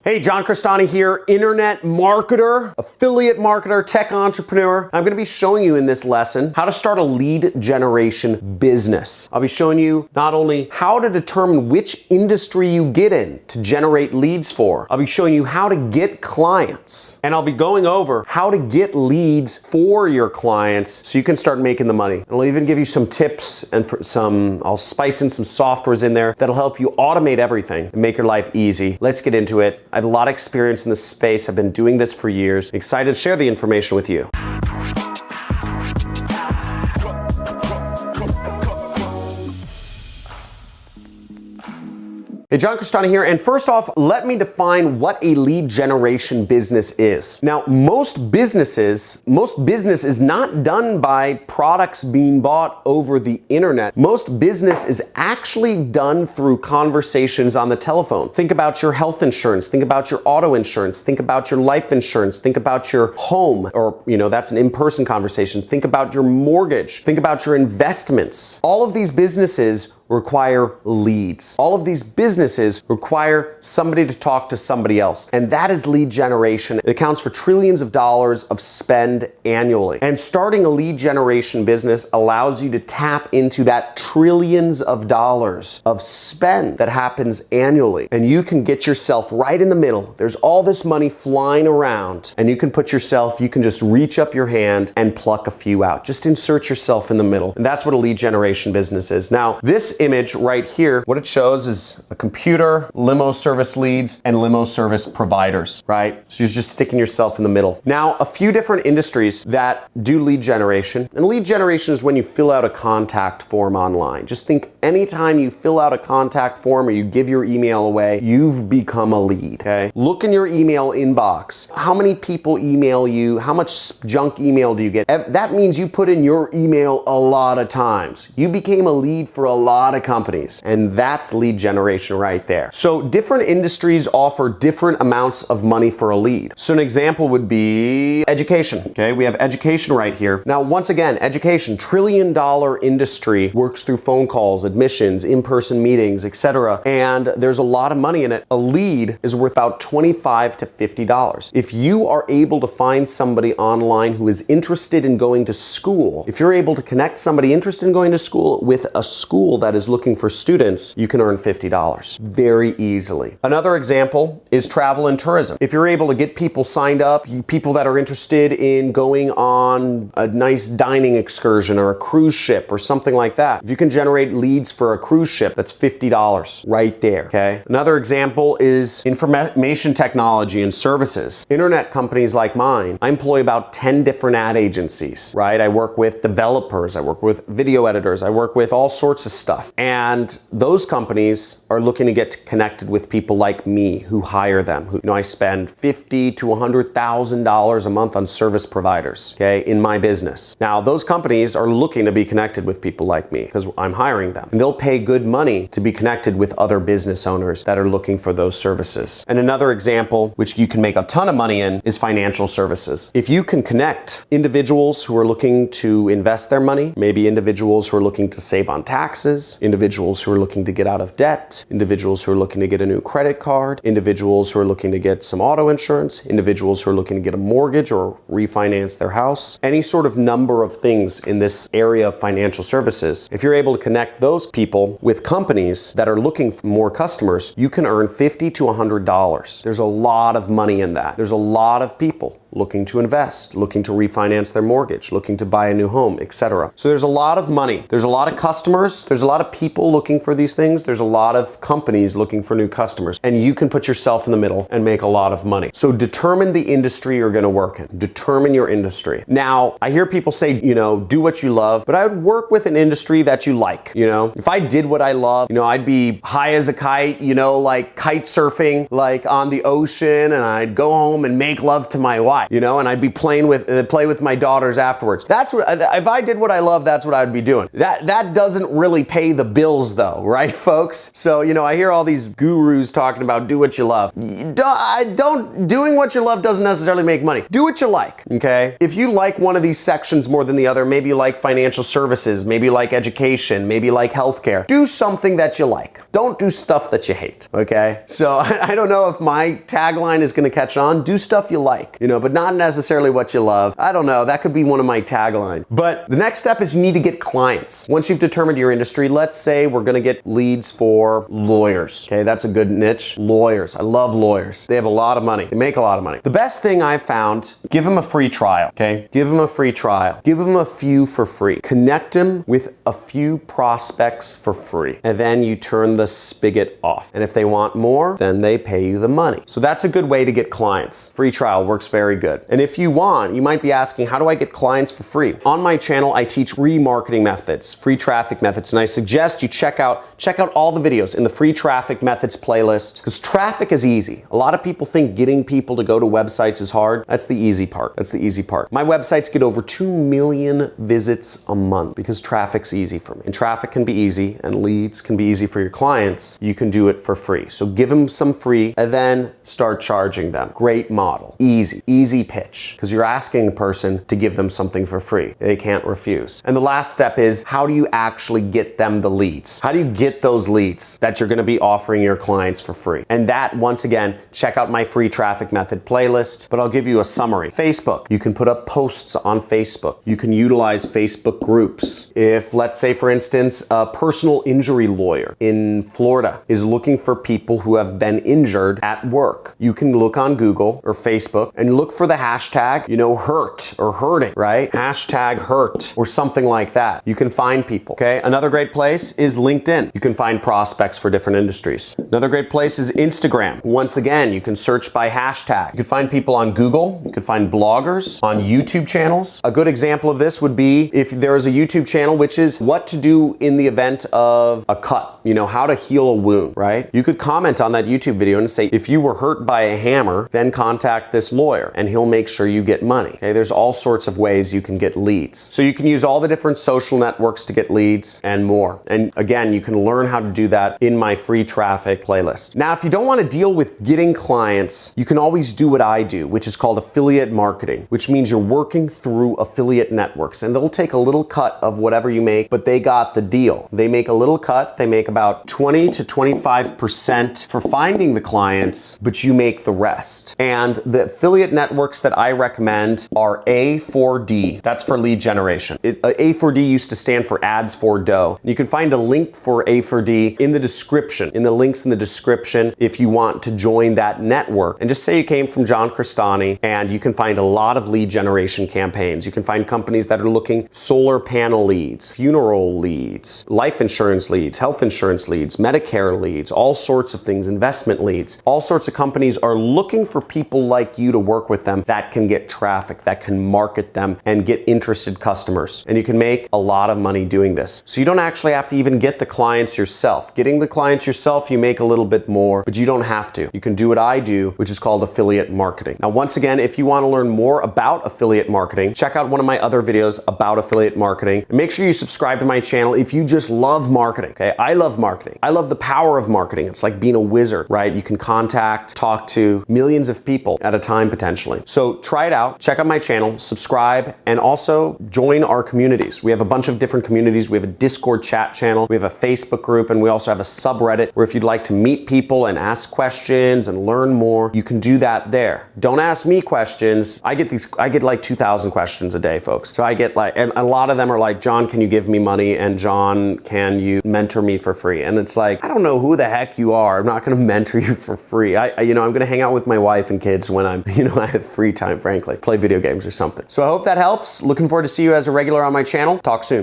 Hey, John Crestani here, internet marketer, affiliate marketer, tech entrepreneur. I'm gonna be showing you in this lesson how to start a lead generation business. I'll be showing you not only how to determine which industry you get in to generate leads for, I'll be showing you how to get clients, and I'll be going over how to get leads for your clients so you can start making the money. And I'll even give you some tips and I'll spice in some softwares in there that'll help you automate everything and make your life easy. Let's get into it. I have a lot of experience in this space. I've been doing this for years. I'm excited to share the information with you. Hey, John Crestani here, and first off, let me define what a lead generation business is. Now, most business is not done by products being bought over the internet. Most business is actually done through conversations on the telephone. Think about your health insurance, think about your auto insurance, think about your life insurance, think about your home, or that's an in-person conversation. Think about your mortgage, think about your investments. All of these businesses require leads. All of these businesses require somebody to talk to somebody else, and that is lead generation. It accounts for trillions of dollars of spend annually. And starting a lead generation business allows you to tap into that trillions of dollars of spend that happens annually. And you can get yourself right in the middle. There's all this money flying around, and you can just reach up your hand and pluck a few out. Just insert yourself in the middle. And that's what a lead generation business is. Now, this image right here, what it shows is a computer, limo service leads, and limo service providers, right? So you're just sticking yourself in the middle. Now, a few different industries that do lead generation, and lead generation is when you fill out a contact form online. Just think anytime you fill out a contact form or you give your email away, you've become a lead, okay? Look in your email inbox. How many people email you? How much junk email do you get? That means you put in your email a lot of times. You became a lead for a lot of companies, and that's lead generation right there. So different industries offer different amounts of money for a lead. So an example would be education. Okay, we have education right here. Now, once again, education, trillion-dollar industry, works through phone calls, admissions, in-person meetings, etc. And there's a lot of money in it. A lead is worth about $25 to $50. If you are able to find somebody online who is interested in going to school, if you're able to connect somebody interested in going to school with a school that is looking for students, you can earn $50 very easily. Another example is travel and tourism. If you're able to get people signed up, people that are interested in going on a nice dining excursion or a cruise ship or something like that, if you can generate leads for a cruise ship, that's $50 right there, okay? Another example is information technology and services. Internet companies like mine, I employ about 10 different ad agencies, right? I work with developers, I work with video editors, I work with all sorts of stuff. And those companies are looking to get connected with people like me who hire them. I spend $50,000 to $100,000 a month on service providers, okay, in my business. Now, those companies are looking to be connected with people like me because I'm hiring them. And they'll pay good money to be connected with other business owners that are looking for those services. And another example, which you can make a ton of money in, is financial services. If you can connect individuals who are looking to invest their money, maybe individuals who are looking to save on taxes, individuals who are looking to get out of debt, individuals who are looking to get a new credit card, individuals who are looking to get some auto insurance, individuals who are looking to get a mortgage or refinance their house, any sort of number of things in this area of financial services. If you're able to connect those people with companies that are looking for more customers, you can earn $50 to $100. There's a lot of money in that. There's a lot of people looking to invest, looking to refinance their mortgage, looking to buy a new home, etc. So there's a lot of money. There's a lot of customers. There's a lot of people looking for these things. There's a lot of companies looking for new customers. And you can put yourself in the middle and make a lot of money. So determine the industry you're gonna work in. Determine your industry. Now, I hear people say, do what you love, but I would work with an industry that you like, If I did what I love, I'd be high as a kite, like kite surfing, like on the ocean, and I'd go home and make love to my wife. cry, you know, and I'd be playing with play with my daughters afterwards. That's what, if I did what I love, that's what I'd be doing. That doesn't really pay the bills though, right, folks? So, you know, I hear all these gurus talking about do what you love. Doing what you love doesn't necessarily make money. Do what you like, okay? If you like one of these sections more than the other, maybe you like financial services, maybe you like education, maybe you like healthcare, do something that you like. Don't do stuff that you hate, okay? So I don't know if my tagline is gonna catch on. Do stuff you like, you know, but not necessarily what you love. I don't know, that could be one of my taglines. But the next step is you need to get clients. Once you've determined your industry, let's say we're gonna get leads for lawyers, okay? That's a good niche. Lawyers, I love lawyers. They have a lot of money. They make a lot of money. The best thing I've found, give them a free trial, okay? Give them a free trial. Give them a few for free. Connect them with a few prospects for free. And then you turn the spigot off. And if they want more, then they pay you the money. So that's a good way to get clients. Free trial works very good. And if you want, you might be asking, how do I get clients for free? On my channel, I teach free marketing methods, free traffic methods, and I suggest you check out all the videos in the free traffic methods playlist, because traffic is easy. A lot of people think getting people to go to websites is hard. That's the easy part. That's the easy part. My websites get over 2 million visits a month because traffic's easy for me. And traffic can be easy and leads can be easy for your clients. You can do it for free. So give them some free and then start charging them. Great model. Easy pitch, because you're asking a person to give them something for free. They can't refuse. And the last step is, how do you actually get them the leads? How do you get those leads that you're gonna be offering your clients for free? And that, once again, check out my free traffic method playlist, but I'll give you a summary. Facebook, you can put up posts on Facebook. You can utilize Facebook groups. If, let's say for instance, a personal injury lawyer in Florida is looking for people who have been injured at work, you can look on Google or Facebook and look for the hashtag, you know, hurt or hurting, right? Hashtag hurt or something like that. You can find people, okay? Another great place is LinkedIn. You can find prospects for different industries. Another great place is Instagram. Once again, you can search by hashtag. You can find people on Google. You can find bloggers on YouTube channels. A good example of this would be if there is a YouTube channel which is what to do in the event of a cut, you know, how to heal a wound, right? You could comment on that YouTube video and say, if you were hurt by a hammer, then contact this lawyer and he'll make sure you get money. Okay, there's all sorts of ways you can get leads. So you can use all the different social networks to get leads and more. And again, you can learn how to do that in my free traffic playlist. Now, if you don't want to deal with getting clients, you can always do what I do, which is called affiliate marketing, which means you're working through affiliate networks and they'll take a little cut of whatever you make, but they got the deal. They make a little cut. They make about 20 to 25% for finding the clients, but you make the rest. And the affiliate networks that I recommend are A4D. That's for lead generation. A4D used to stand for ads for dough. You can find a link for A4D in the description, in the links in the description if you want to join that network. And just say you came from John Crestani, and you can find a lot of lead generation campaigns. You can find companies that are looking solar panel leads, funeral leads, life insurance leads, health insurance leads, Medicare leads, all sorts of things, investment leads. All sorts of companies are looking for people like you to work with them that can get traffic, that can market them and get interested customers. And you can make a lot of money doing this. So you don't actually have to even get the clients yourself. Getting the clients yourself, you make a little bit more, but you don't have to. You can do what I do, which is called affiliate marketing. Now, once again, if you want to learn more about affiliate marketing, check out one of my other videos about affiliate marketing. And make sure you subscribe to my channel if you just love marketing, okay? I love marketing. I love the power of marketing. It's like being a wizard, right? You can contact, talk to millions of people at a time potentially. So try it out, check out my channel, subscribe, and also join our communities. We have a bunch of different communities. We have a Discord chat channel, we have a Facebook group, and we also have a subreddit where if you'd like to meet people and ask questions and learn more, you can do that there. Don't ask me questions. I get like 2,000 questions a day, folks. So I get like, and a lot of them are like, John, can you give me money? And John, can you mentor me for free? And it's like, I don't know who the heck you are. I'm not gonna mentor you for free. I'm gonna hang out with my wife and kids when I have free time, frankly. Play video games or something. So I hope that helps. Looking forward to see you as a regular on my channel. Talk soon.